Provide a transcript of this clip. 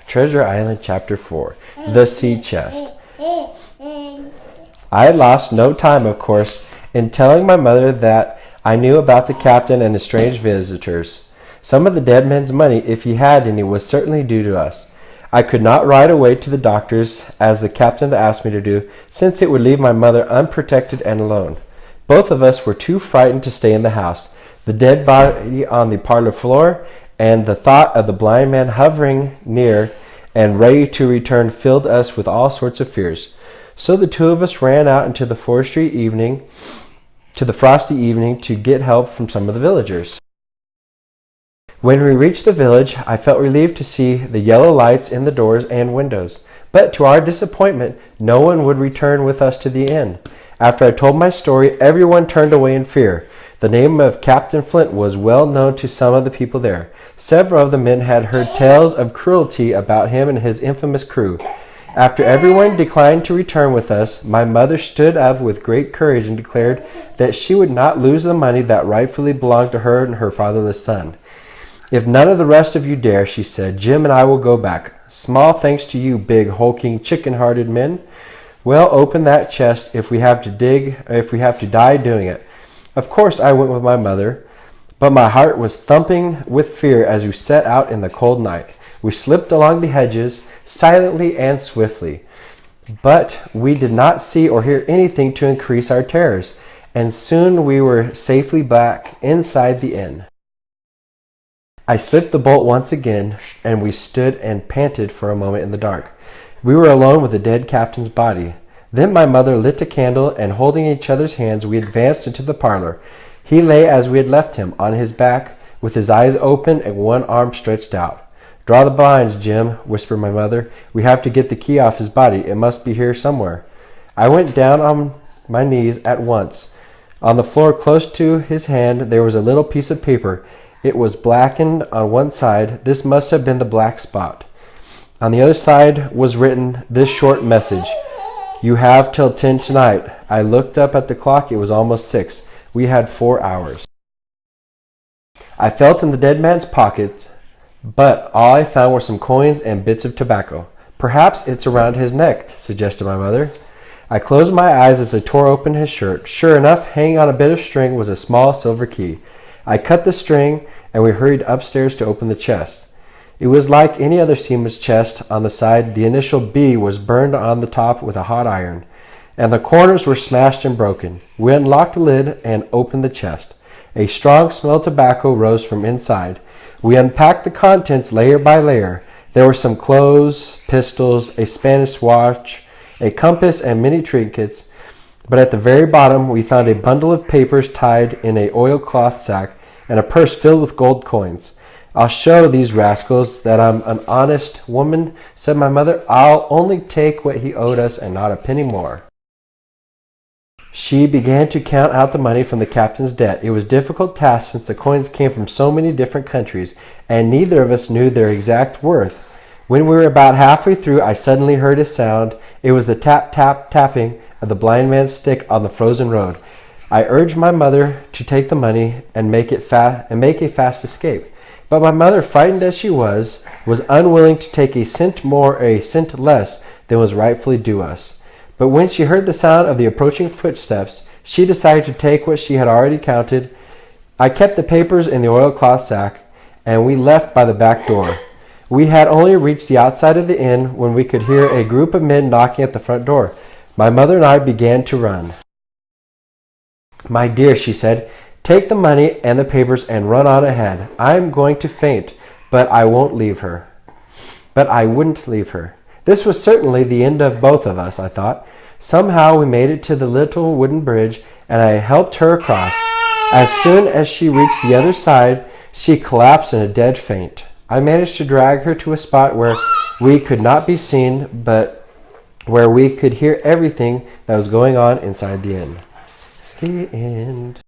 Treasure Island, Chapter 4, The Sea Chest. I had lost no time, of course, in telling my mother that I knew about the captain and his strange visitors. Some of the dead man's money, if he had any, was certainly due to us. I could not ride away to the doctor's, as the captain asked me to do, since it would leave my mother unprotected and alone. Both of us were too frightened to stay in the house. The dead body on the parlor floor, and the thought of the blind man hovering near and ready to return filled us with all sorts of fears. So the two of us ran out into the frosty evening to get help from some of the villagers. When we reached the village, I felt relieved to see the yellow lights in the doors and windows. But to our disappointment, no one would return with us to the inn. After I told my story, everyone turned away in fear. The name of Captain Flint was well known to some of the people there. Several of the men had heard tales of cruelty about him and his infamous crew. After everyone declined to return with us, my mother stood up with great courage and declared that she would not lose the money that rightfully belonged to her and her fatherless son. "If none of the rest of you dare," she said, "Jim and I will go back. Small thanks to you, big, hulking, chicken-hearted men. We'll open that chest if we have to die doing it." Of course, I went with my mother, but my heart was thumping with fear as we set out in the cold night. We slipped along the hedges, silently and swiftly, but we did not see or hear anything to increase our terrors, and soon we were safely back inside the inn. I slipped the bolt once again, and we stood and panted for a moment in the dark. We were alone with the dead captain's body. Then my mother lit a candle, and holding each other's hands, we advanced into the parlor. He lay as we had left him, on his back, with his eyes open and one arm stretched out. "Draw the blinds, Jim," whispered my mother. "We have to get the key off his body. It must be here somewhere." I went down on my knees at once. On the floor close to his hand there was a little piece of paper. It was blackened on one side. This must have been the black spot. On the other side was written this short message: "You have till 10 tonight." I looked up at the clock. It was almost 6. We had 4 hours. I felt in the dead man's pockets, but all I found were some coins and bits of tobacco. "Perhaps it's around his neck," suggested my mother. I closed my eyes as I tore open his shirt. Sure enough, hanging on a bit of string was a small silver key. I cut the string, and we hurried upstairs to open the chest. It was like any other seaman's chest. On the side, the initial B was burned on the top with a hot iron, and the corners were smashed and broken. We unlocked the lid and opened the chest. A strong smell of tobacco rose from inside. We unpacked the contents layer by layer. There were some clothes, pistols, a Spanish watch, a compass, and many trinkets. But at the very bottom, we found a bundle of papers tied in an oilcloth sack and a purse filled with gold coins. "I'll show these rascals that I'm an honest woman," said my mother. "I'll only take what he owed us and not a penny more." She began to count out the money from the captain's debt. It was a difficult task since the coins came from so many different countries, and neither of us knew their exact worth. When we were about halfway through, I suddenly heard a sound. It was the tap-tap-tapping of the blind man's stick on the frozen road. I urged my mother to take the money and make a fast escape. But my mother, frightened as she was unwilling to take a cent more or a cent less than was rightfully due us. But when she heard the sound of the approaching footsteps, she decided to take what she had already counted. I kept the papers in the oilcloth sack, and we left by the back door. We had only reached the outside of the inn when we could hear a group of men knocking at the front door. My mother and I began to run. "My dear," she said, "take the money and the papers and run on ahead. I'm going to faint, but I won't leave her." But I wouldn't leave her. This was certainly the end of both of us, I thought. Somehow we made it to the little wooden bridge, and I helped her across. As soon as she reached the other side, she collapsed in a dead faint. I managed to drag her to a spot where we could not be seen, but where we could hear everything that was going on inside the inn. The end.